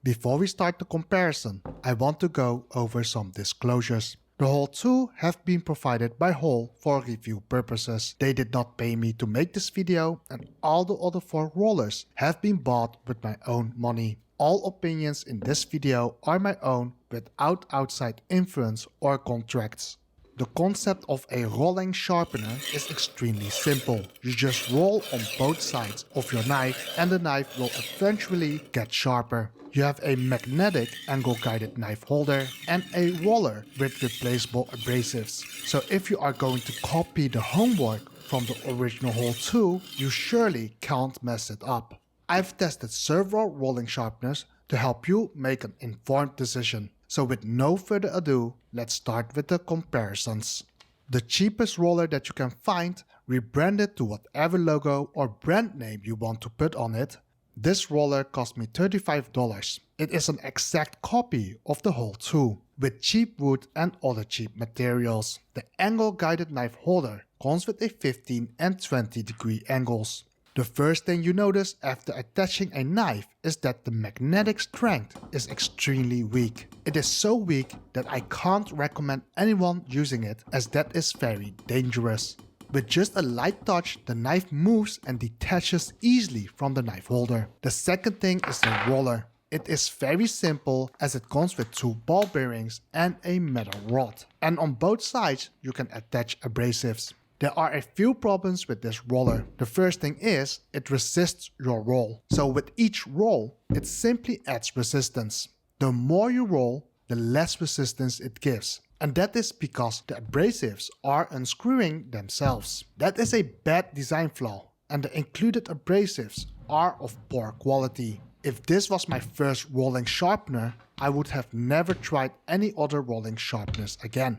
Before we start the comparison, I want to go over some disclosures. The Horl 2 have been provided by Horl for review purposes. They did not pay me to make this video, and all the other 4 rollers have been bought with my own money. All opinions in this video are my own without outside influence or contracts. The concept of a rolling sharpener is extremely simple. You just roll on both sides of your knife and the knife will eventually get sharper. You have a magnetic angle-guided knife holder and a roller with replaceable abrasives. So if you are going to copy the homework from the original Horl 2, you surely can't mess it up. I've tested several rolling sharpeners to help you make an informed decision. So with no further ado, let's start with the comparisons. The cheapest roller that you can find, rebranded to whatever logo or brand name you want to put on it. This roller cost me $35. It is an exact copy of the Horl 2, with cheap wood and other cheap materials. The angle-guided knife holder comes with a 15 and 20 degree angles. The first thing you notice after attaching a knife is that the magnetic strength is extremely weak. It is so weak that I can't recommend anyone using it, as that is very dangerous. With just a light touch, the knife moves and detaches easily from the knife holder. The second thing is the roller. It is very simple as it comes with 2 ball bearings and a metal rod. And on both sides you can attach abrasives. There are a few problems with this roller. The first thing is, it resists your roll. So with each roll, it simply adds resistance. The more you roll, the less resistance it gives. And that is because the abrasives are unscrewing themselves. That is a bad design flaw, and the included abrasives are of poor quality. If this was my first rolling sharpener, I would have never tried any other rolling sharpeners again.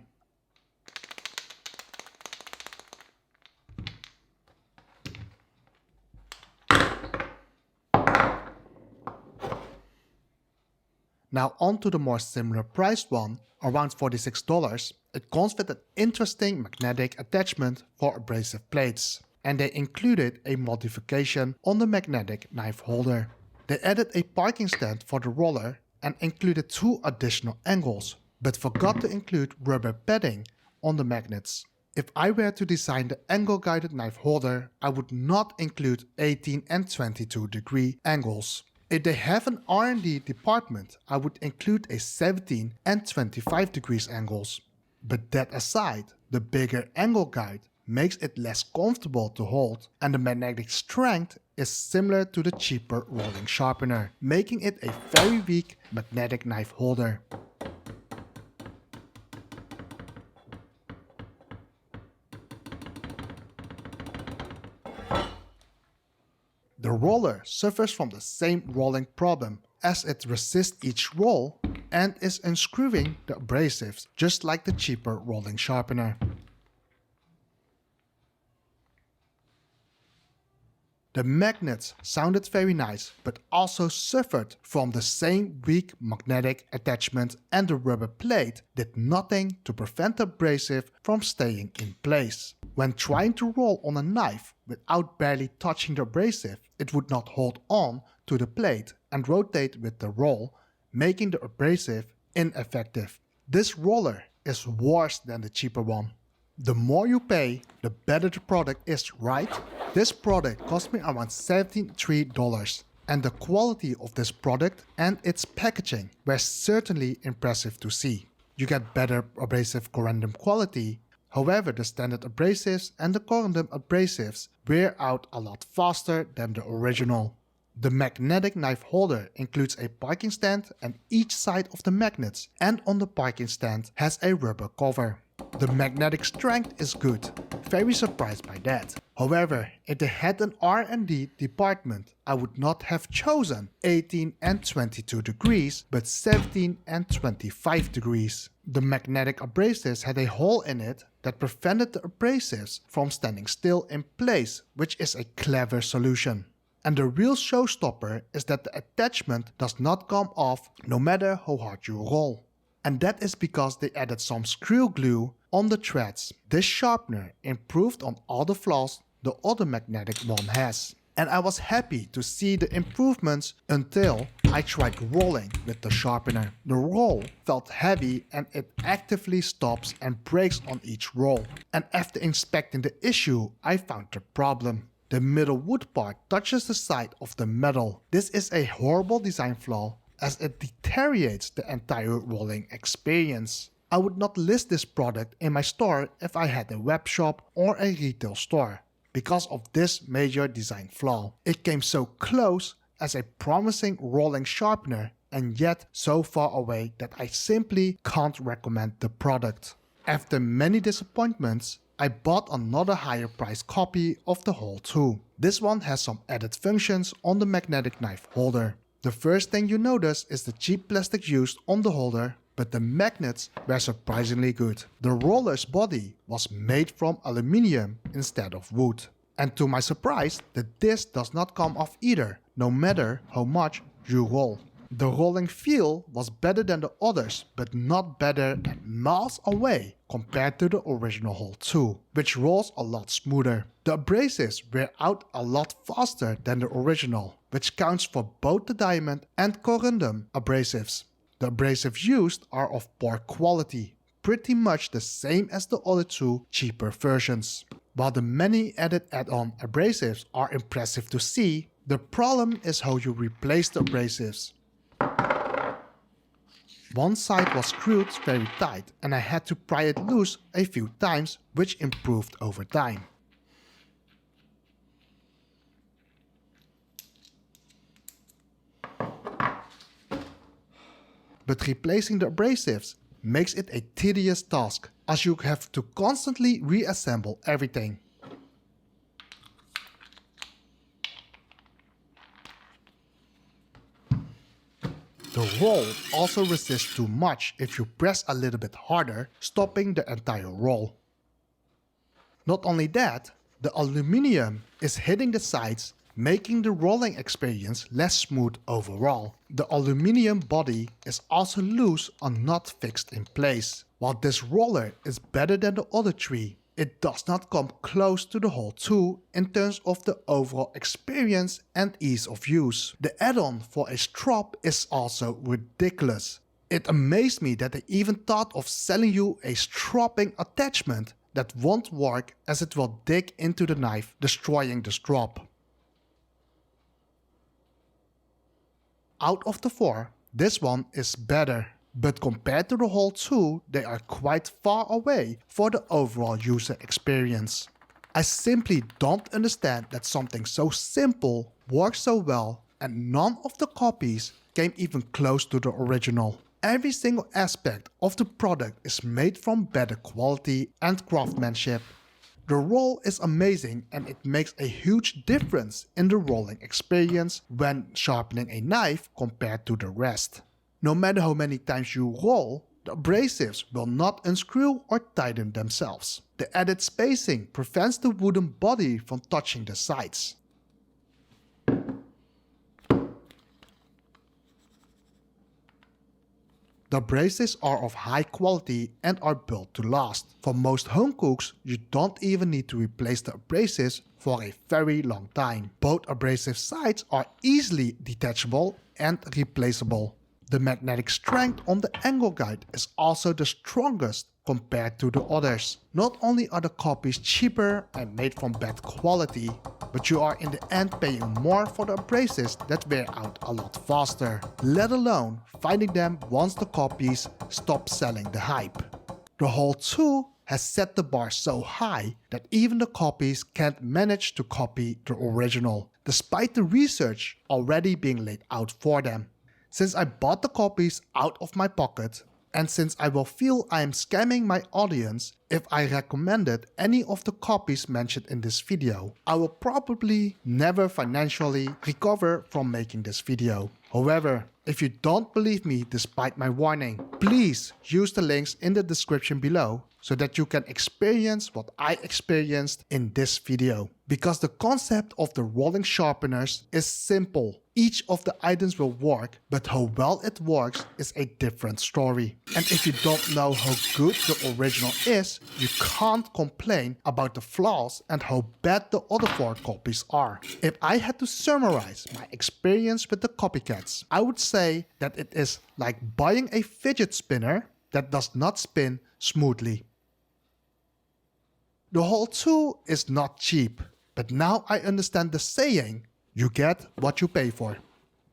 Now on to the more similar priced one, around $46. It comes with an interesting magnetic attachment for abrasive plates. And they included a modification on the magnetic knife holder. They added a parking stand for the roller and included 2 additional angles, but forgot to include rubber padding on the magnets. If I were to design the angle-guided knife holder, I would not include 18 and 22 degree angles. If they have an R&D department, I would include a 17 and 25 degrees angles. But that aside, the bigger angle guide makes it less comfortable to hold, and the magnetic strength is similar to the cheaper rolling sharpener, making it a very weak magnetic knife holder. The roller suffers from the same rolling problem, as it resists each roll and is unscrewing the abrasives just like the cheaper rolling sharpener. The magnets sounded very nice, but also suffered from the same weak magnetic attachment, and the rubber plate did nothing to prevent the abrasive from staying in place. When trying to roll on a knife without barely touching the abrasive, it would not hold on to the plate and rotate with the roll, making the abrasive ineffective. This roller is worse than the cheaper one. The more you pay, the better the product is, right? This product cost me around $73, and the quality of this product and its packaging were certainly impressive to see. You get better abrasive corundum quality, however the standard abrasives and the corundum abrasives wear out a lot faster than the original. The magnetic knife holder includes a parking stand, and each side of the magnets and on the parking stand has a rubber cover. The magnetic strength is good, very surprised by that. However, if they had an R&D department, I would not have chosen 18 and 22 degrees, but 17 and 25 degrees. The magnetic abrasives had a hole in it that prevented the abrasives from standing still in place, which is a clever solution. And the real showstopper is that the attachment does not come off no matter how hard you roll. And that is because they added some screw glue on the threads. This sharpener improved on all the flaws the other magnetic one has. And I was happy to see the improvements until I tried rolling with the sharpener. The roll felt heavy and it actively stops and breaks on each roll. And after inspecting the issue, I found the problem. The middle wood part touches the side of the metal. This is a horrible design flaw as it deteriorates the entire rolling experience. I would not list this product in my store if I had a web shop or a retail store because of this major design flaw. It came so close as a promising rolling sharpener and yet so far away that I simply can't recommend the product. After many disappointments, I bought another higher priced copy of the Horl 2. This one has some added functions on the magnetic knife holder. The first thing you notice is the cheap plastic used on the holder, but the magnets were surprisingly good. The roller's body was made from aluminium instead of wood. And to my surprise, the disc does not come off either, no matter how much you roll. The rolling feel was better than the others, but not better and miles away compared to the original Horl 2, which rolls a lot smoother. The abrasives wear out a lot faster than the original, which counts for both the diamond and corundum abrasives. The abrasives used are of poor quality, pretty much the same as the other two cheaper versions. While the many added add-on abrasives are impressive to see, the problem is how you replace the abrasives. One side was screwed very tight and I had to pry it loose a few times, which improved over time. But replacing the abrasives makes it a tedious task, as you have to constantly reassemble everything. The roll also resists too much if you press a little bit harder, stopping the entire roll. Not only that, the aluminium is hitting the sides, making the rolling experience less smooth overall. The aluminium body is also loose and not fixed in place. While this roller is better than the other three, it does not come close to the Horl 2 in terms of the overall experience and ease of use. The add-on for a strop is also ridiculous. It amazed me that they even thought of selling you a stropping attachment that won't work as it will dig into the knife, destroying the strop. Out of the four, this one is better. But compared to the Horl 2, they are quite far away for the overall user experience. I simply don't understand that something so simple works so well and none of the copies came even close to the original. Every single aspect of the product is made from better quality and craftsmanship. The roll is amazing and it makes a huge difference in the rolling experience when sharpening a knife compared to the rest. No matter how many times you roll, the abrasives will not unscrew or tighten themselves. The added spacing prevents the wooden body from touching the sides. The abrasives are of high quality and are built to last. For most home cooks, you don't even need to replace the abrasives for a very long time. Both abrasive sides are easily detachable and replaceable. The magnetic strength on the angle guide is also the strongest compared to the others. Not only are the copies cheaper and made from bad quality, but you are in the end paying more for the abrasives that wear out a lot faster, let alone finding them once the copies stop selling the hype. The Horl 2 has set the bar so high that even the copies can't manage to copy the original, despite the research already being laid out for them. Since I bought the copies out of my pocket, and since I will feel I am scamming my audience if I recommended any of the copies mentioned in this video, I will probably never financially recover from making this video. However, if you don't believe me despite my warning, please use the links in the description below so that you can experience what I experienced in this video. Because the concept of the rolling sharpeners is simple. Each of the items will work, but how well it works is a different story. And if you don't know how good the original is, you can't complain about the flaws and how bad the other 4 copies are. If I had to summarize my experience with the copycats, I would say that it is like buying a fidget spinner that does not spin smoothly. The Horl 2 is not cheap, but now I understand the saying, you get what you pay for.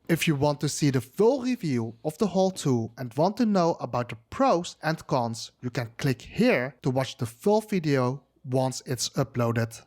If you want to see the full review of the Horl 2 and want to know about the pros and cons, you can click here to watch the full video once it's uploaded.